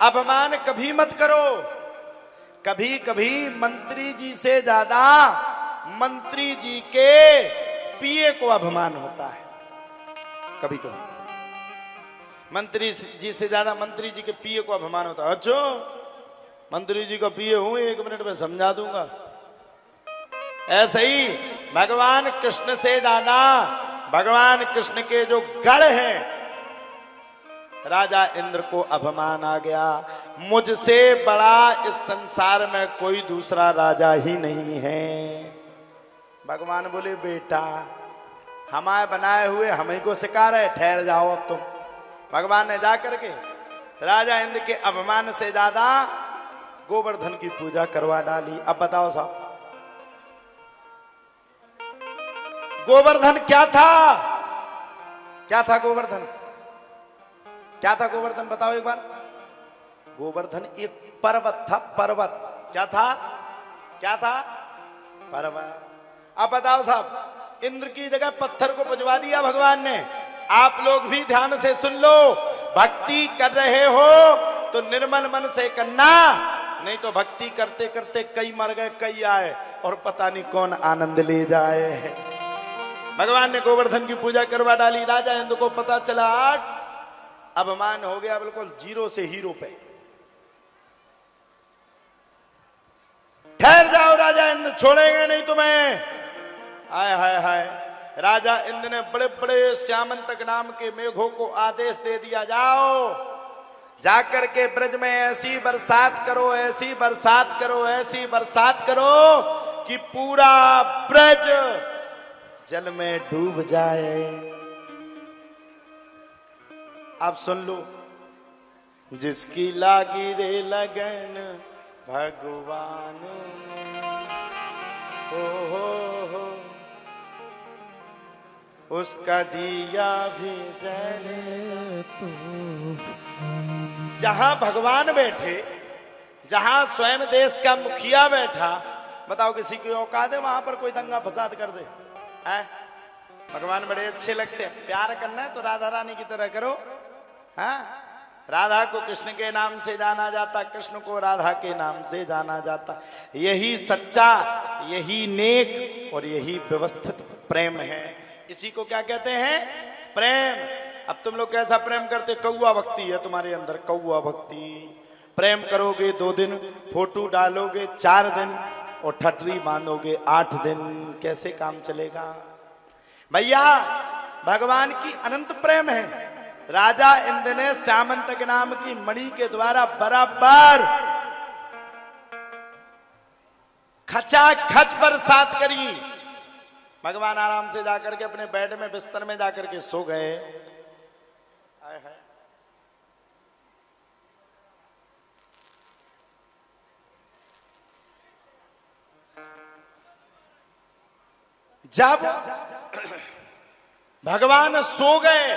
अपमान कभी मत करो। कभी कभी मंत्री जी से ज्यादा मंत्री जी के पिए को अपमान होता है। कभी कभी मंत्री जी से ज्यादा मंत्री जी के पिए को अपमान होता है। अच्छा, मंत्री जी का पिए हूं, 1 मिनट में समझा दूंगा। ऐसे ही भगवान कृष्ण से ज्यादा भगवान कृष्ण के जो गढ़ हैं, राजा इंद्र को अपमान आ गया। मुझसे बड़ा इस संसार में कोई दूसरा राजा ही नहीं है। भगवान बोले बेटा, हमारे बनाए हुए हम ही को सिखा रहे, ठहर जाओ अब तुम। भगवान ने जाकर के राजा इंद्र के अपमान से ज्यादा गोवर्धन की पूजा करवा डाली। अब बताओ साहब, गोवर्धन क्या था? क्या था गोवर्धन? क्या था गोवर्धन? बताओ एक बार। गोवर्धन एक पर्वत था, पर्वत। क्या था? क्या था? पर्वत। अब बताओ साहब, इंद्र की जगह पत्थर को पजवा दिया भगवान ने। आप लोग भी ध्यान से सुन लो, भक्ति कर रहे हो तो निर्मल मन से करना, नहीं तो भक्ति करते करते कई मर गए, कई आए और पता नहीं कौन आनंद ले जाए। भगवान ने गोवर्धन की पूजा करवा डाली। राजा इंद्र को पता चला अपमान हो गया, बिल्कुल 0 से हीरो पे। ठहर जाओ राजा इंद्र, छोड़ेंगे नहीं तुम्हें। हाय हाय हाय, राजा इंद्र ने बड़े बड़े श्यामंतक नाम के मेघों को आदेश दे दिया, जाओ जाकर के ब्रज में ऐसी बरसात करो, ऐसी बरसात करो, ऐसी बरसात करो कि पूरा ब्रज जल में डूब जाए। आप सुन लो, जिसकी लागी रे लगन भगवान हो, उसका दिया भी जले तूफान। जहां भगवान बैठे, जहां स्वयं देश का मुखिया बैठा, बताओ किसी की औकात है वहां पर कोई दंगा फसाद कर दे? है? भगवान बड़े अच्छे लगते हैं। प्यार करना है तो राधा रानी की तरह करो। हाँ, राधा को कृष्ण के नाम से जाना जाता, कृष्ण को राधा के नाम से जाना जाता। यही सच्चा, यही नेक और यही व्यवस्थित प्रेम है। इसी को क्या कहते हैं? प्रेम। अब तुम लोग कैसा प्रेम करते? कौआ भक्ति है तुम्हारे अंदर, कौआ भक्ति। प्रेम करोगे 2 दिन, फोटो डालोगे 4 दिन और ठटरी बांधोगे 8 दिन, कैसे काम चलेगा भैया? भगवान की अनंत प्रेम है। राजा इंद्र ने श्यामंतक नाम की मणि के द्वारा बराबर खचाखच बरसात करी। भगवान आराम से जाकर के अपने बेड में, बिस्तर में जाकर के सो गए। जब भगवान सो गए,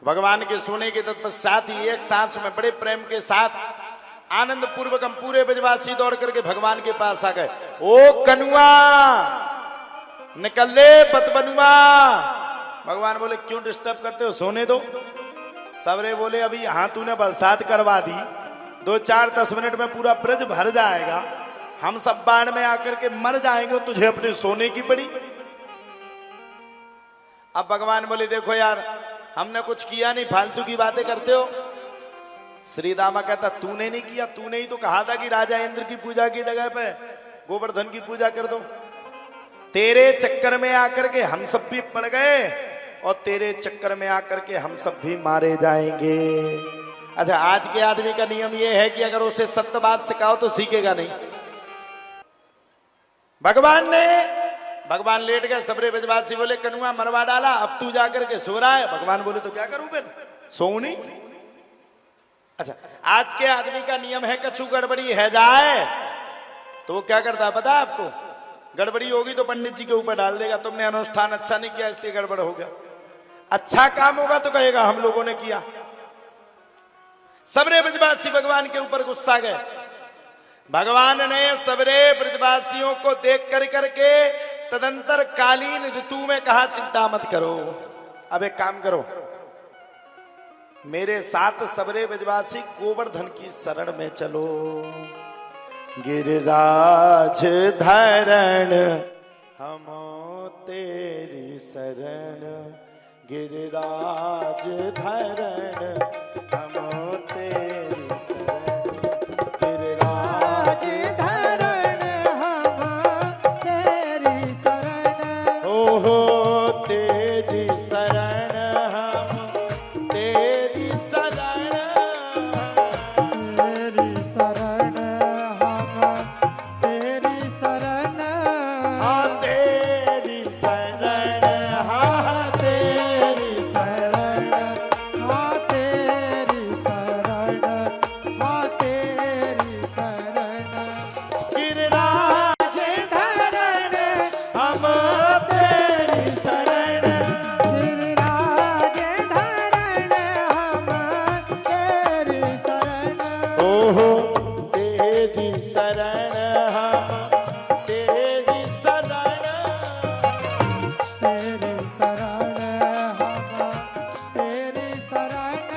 भगवान के सोने के तत्पश्चात ही एक सांस में बड़े प्रेम के साथ आनंद पूर्वक हम पूरे ब्रजवासी दौड़ करके भगवान के पास आ गए। ओ कनुआ, निकल ले बतबनुआ। भगवान बोले क्यों डिस्टर्ब करते हो, सोने दो। सबरे बोले अभी यहां तूने बरसात करवा दी, 2-4-10 मिनट में पूरा ब्रज भर जाएगा, हम सब बाढ़ में आकर के मर जाएंगे, तुझे अपने सोने की पड़ी। अब भगवान बोले देखो यार, हमने कुछ किया नहीं, फालतू की बातें करते हो। श्री दामा कहता तूने नहीं किया, तूने ही तो कहा था कि राजा इंद्र की पूजा की जगह पे गोवर्धन की पूजा कर दो। तेरे चक्कर में आकर के हम सब भी पड़ गए और तेरे चक्कर में आकर के हम सब भी मारे जाएंगे। अच्छा, आज के आदमी का नियम यह है कि अगर उसे सत्य बात सिखाओ तो सीखेगा नहीं। भगवान लेट गए, सबरे ब्रजवासी बोले कनुआ मरवा डाला, अब तू जाकर के सो रहा है। भगवान बोले तो क्या करूं फिर, सोऊं नहीं। अच्छा, आज के आदमी का नियम है कछु गड़बड़ी है जाए तो वो क्या करता है पता है आपको? गड़बड़ी होगी तो पंडित जी के ऊपर डाल देगा, तुमने अनुष्ठान अच्छा नहीं किया इसलिए गड़बड़ हो गया। अच्छा काम होगा तो कहेगा हम लोगों ने किया। सबरे ब्रजवासी भगवान के ऊपर गुस्सा गए। भगवान ने सबरे ब्रजवासियों को देख कर करके तदंतर कालीन ऋतु में कहा चिंता मत करो, अब एक काम करो, मेरे साथ सबरे ब्रजवासी गोवर्धन की शरण में चलो। गिरिराज धरण हम तेरी शरण, गिरिराज धरण हम तेरी शरण, गिरिराज धरण हम तेरी शरण। ओहो तेरी शरण हम तेरी शरण, तेरी शरण हम तेरी शरण। हाँ तेरी शरण, हाँ तेरी शरण, हाँ तेरी शरण, हाँ तेरी शरण। गिरिराज धरण हम तेरी शरण, गिरिराज धरण हम तेरी शरण। ओहो तेरी शरण हम तेरी शरण, तेरी शरण हम तेरी शरण।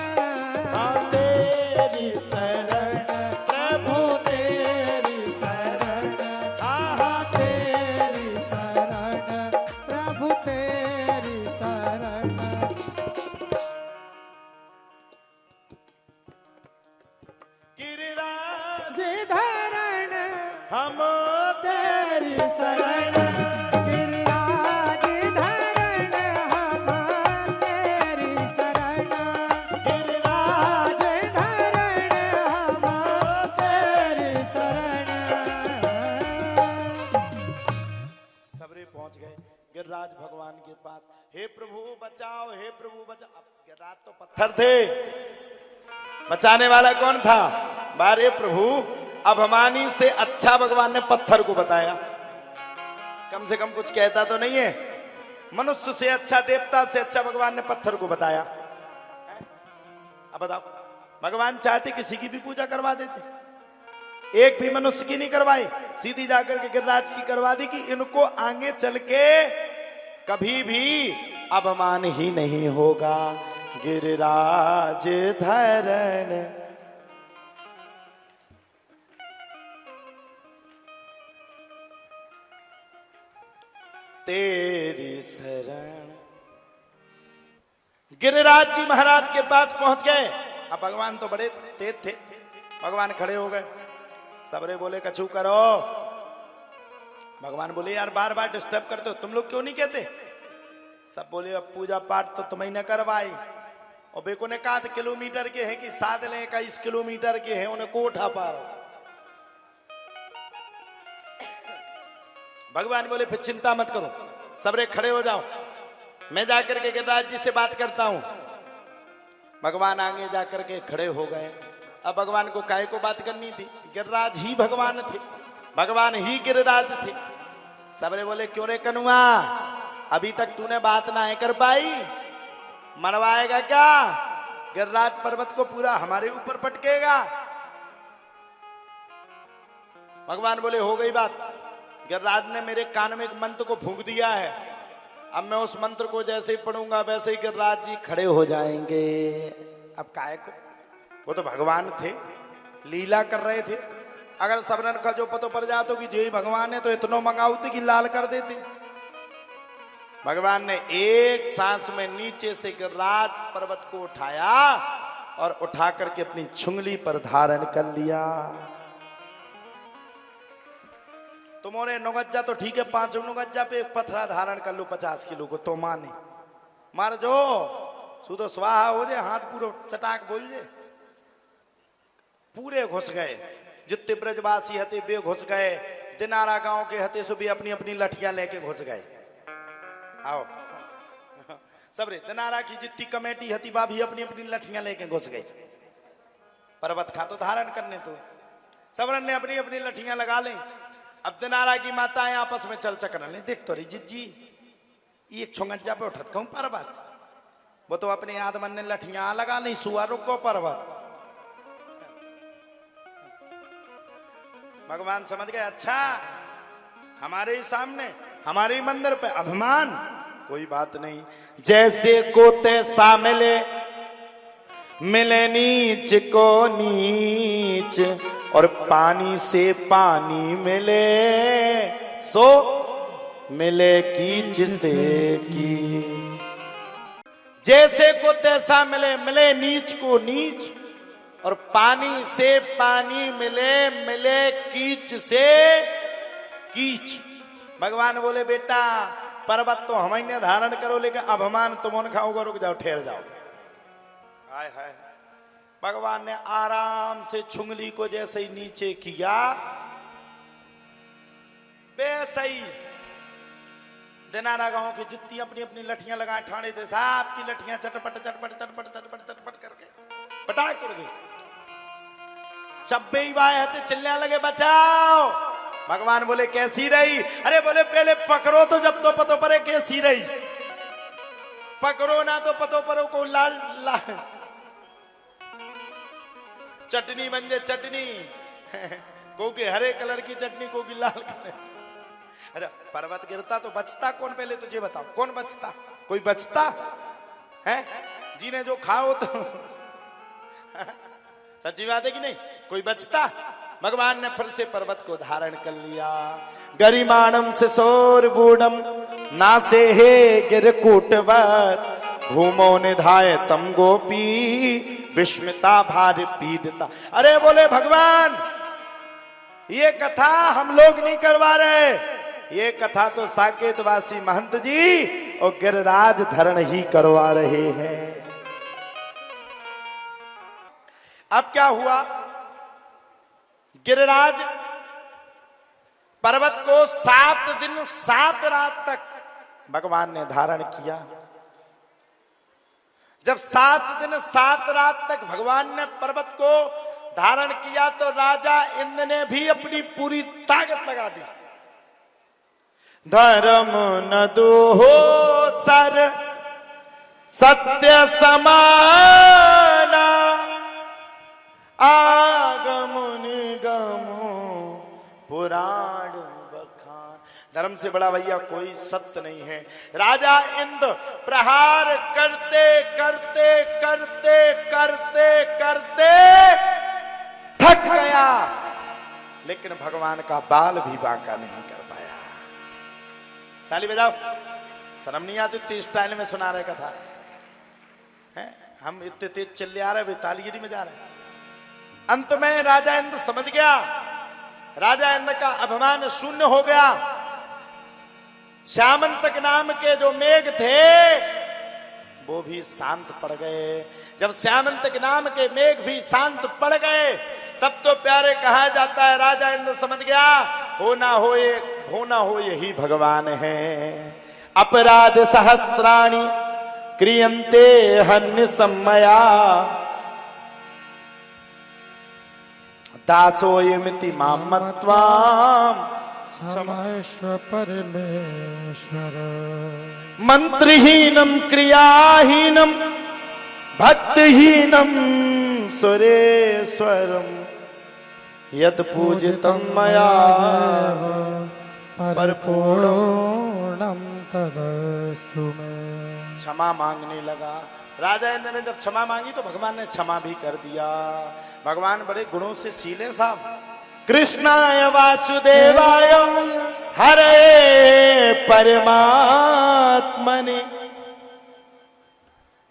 हाँ तेरी शरण प्रभु तेरी शरण, हाँ तेरी शरण, प्रभु तेरी शरण। गिरिराज धरण हम तेरी शरण, गिरिराज धरण हम तेरी शरण। गिरिराज धरण हम तेरी शरण। सबरे पहुंच गए गिरिराज भगवान के पास। हे प्रभु बचाओ, हे प्रभु बचाओ। अब गिरिराज तो पत्थर थे, बचाने वाला कौन था? बारे प्रभु अभिमानी से अच्छा भगवान ने पत्थर को बताया। कम से कम कुछ कहता तो नहीं है। मनुष्य से अच्छा, देवता से अच्छा भगवान ने पत्थर को बताया। अब बताओ, भगवान चाहते किसी की भी पूजा करवा देते, एक भी मनुष्य की नहीं करवाई, सीधी जाकर के गिरिराज की करवा दी कि इनको आगे चल के कभी भी अपमान ही नहीं होगा। गिरिराज धरण तेरी शरण। गिरिराज जी महाराज के पास पहुंच गए। अब भगवान तो बड़े तेज थे, भगवान खड़े हो गए। सबरे बोले कछु करो। भगवान बोले यार बार बार डिस्टर्ब करते हो, तुम लोग क्यों नहीं कहते? सब बोले अब पूजा पाठ तो तुम्हें न करवाई, और बेको ने कहा किलोमीटर के हैं कि 7 किलोमीटर के हैं, उन्हें को उठा पा रहा। भगवान बोले फिर चिंता मत करो, सबरे खड़े हो जाओ, मैं जाकर के गिरिराज जी से बात करता हूं। भगवान आगे जाकर के खड़े हो गए। अब भगवान को काहे को बात करनी थी? गिरिराज ही भगवान थे, भगवान ही गिरिराज थे। सबरे बोले क्यों रे कनुआ, अभी तक तूने बात ना है कर पाई, मरवाएगा क्या? गिरिराज पर्वत को पूरा हमारे ऊपर पटकेगा। भगवान बोले हो गई बात, गिरिराज ने मेरे कान में एक मंत्र को फूंक दिया है, अब मैं उस मंत्र को जैसे ही पढ़ूंगा वैसे ही गिरिराज जी खड़े हो जाएंगे। अब काहे को, वो तो भगवान थे, लीला कर रहे थे। अगर सबरन का जो पतो पड़ जातो कि जय भगवान है तो इतनो मंगाउते कि लाल कर देते। भगवान ने एक सांस में नीचे से गिरिराज पर्वत को उठाया और उठा करके अपनी छुंगली पर धारण कर लिया। तुम्हारे नुगज्जा तो ठीक है, 5 नुगज्जा पे एक पथरा धारण कर लो 50 किलो को तो माने मार जो सुधो स्वाहा हो जाए, हाथ पूरा चटाक बोल जाए। पूरे घुस गए, जितने ब्रजवासी हते वे घुस गए, दिनारा गांव के हते सो भी अपनी अपनी लठियां लेके घुस गए। आओ सबरे दिनारा की जितनी कमेटी हती बा भी अपनी अपनी लठियां लेके घुस गई। पर्वत खा तो धारण करने तो सबरन ने अपनी अपनी लठियां लगा ली। अब दिनारा की माताएं आपस में चल चक्र ले, देख तो रही जिज्जी ये छुंगज्जा पे उठत कहूं पर्वत, वो तो अपने आदमन ने लठियां लगा ली, सुआ रुको पर्वत। भगवान समझ गए अच्छा हमारे ही सामने हमारे ही मंदिर पे अभिमान, कोई बात नहीं। जैसे को तैसा मिले मिले नीच को नीच और पानी से पानी मिले सो मिले कीच से कीच। जैसे को तैसा मिले, मिले नीच को नीच और पानी से पानी मिले, मिले कीच से कीच। भगवान बोले बेटा पर्वत तो हम ने धारण करो लेकिन अभिमान तुम न खाओगे, रुक जाओ ठहर जाओ। हाय हाय भगवान ने आराम से छुंगली को जैसे ही नीचे किया वैसे ही दिनारा गांव की जितनी अपनी अपनी लठियां लगाए ठाणे थे साहब की लठियां चटपट चटपट चटपट चटपट चटपट करके पटाख कर गई। चब्बे ही बाए हते चिल्ला लगे बचाओ। भगवान बोले कैसी रही? अरे बोले पहले पकड़ो तो जब तो पतो परे कैसी रही, पकड़ो ना तो पतो परो को लाल लाल चटनी बन जाए चटनी को की हरे कलर की चटनी को की लाल कलर। अरे पर्वत गिरता तो बचता कौन? पहले तुझे बताओ कौन बचता? कोई बचता है? जिन्हें जो खाओ तो सच्ची बात है कि नहीं? कोई बचता? भगवान ने फिर से पर्वत को धारण कर लिया। गरिमाणम से सौर बूढ़म नासे हे गिरकूटवर भूमो निधाय तम गोपी विस्मिता भार पीड़ता। अरे बोले भगवान ये कथा हम लोग नहीं करवा रहे, ये कथा तो साकेतवासी महंत जी और गिरिराज धरण ही करवा रहे हैं। अब क्या हुआ? गिरिराज पर्वत को 7 दिन 7 रात तक भगवान ने धारण किया। जब 7 दिन 7 रात तक भगवान ने पर्वत को धारण किया तो राजा इंद्र ने भी अपनी पूरी ताकत लगा दी। धर्म न दुहो सर सत्य समाना आगम निगमो पुराण बखान। धर्म से बड़ा भैया कोई सत्य नहीं है। राजा इंद्र प्रहार करते करते करते करते करते थक गया लेकिन भगवान का बाल भी बांका नहीं कर पाया। ताली बजाओ, शर्म नहीं आती? इतनी स्टाइल में सुना रहे कथा है। हम इतने तेज चले आ रहे वे तालीगिरी में जा रहे। अंत में राजा इंद्र समझ गया, राजा इंद्र का अभिमान शून्य हो गया। श्यामंतक नाम के जो मेघ थे वो भी शांत पड़ गए। जब श्यामंतक नाम के मेघ भी शांत पड़ गए तब तो प्यारे कहा जाता है राजा इंद्र समझ गया हो ना हो यही भगवान है। अपराध सहस्त्राणि क्रियन्ते हन्य सम्मया दासोयमिति मां मत्वाम क्षमस्व परमेश्वर। मंत्रहीनम क्रियाहीनम भक्तिहीनम सुरेश्वरम यत् पूजितं मया परिपूर्णं तदस्तु मे। क्षमा मांगने लगा। राजा इंद्र ने जब क्षमा मांगी तो भगवान ने क्षमा भी कर दिया। भगवान बड़े गुणों से सीले साहब। कृष्णाय वासुदेवाय हरे परमात्मने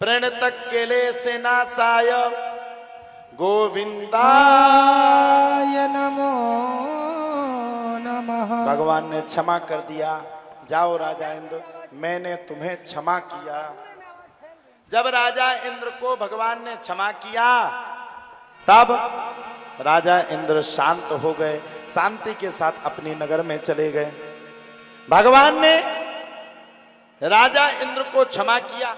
प्रणतक क्लेश नाशाय गोविंदाय नमो नमः। भगवान ने क्षमा कर दिया। जाओ राजा इंद्र मैंने तुम्हें क्षमा किया। जब राजा इंद्र को भगवान ने क्षमा किया तब राजा इंद्र शांत हो गए, शांति के साथ अपनी नगर में चले गए। भगवान ने राजा इंद्र को क्षमा किया।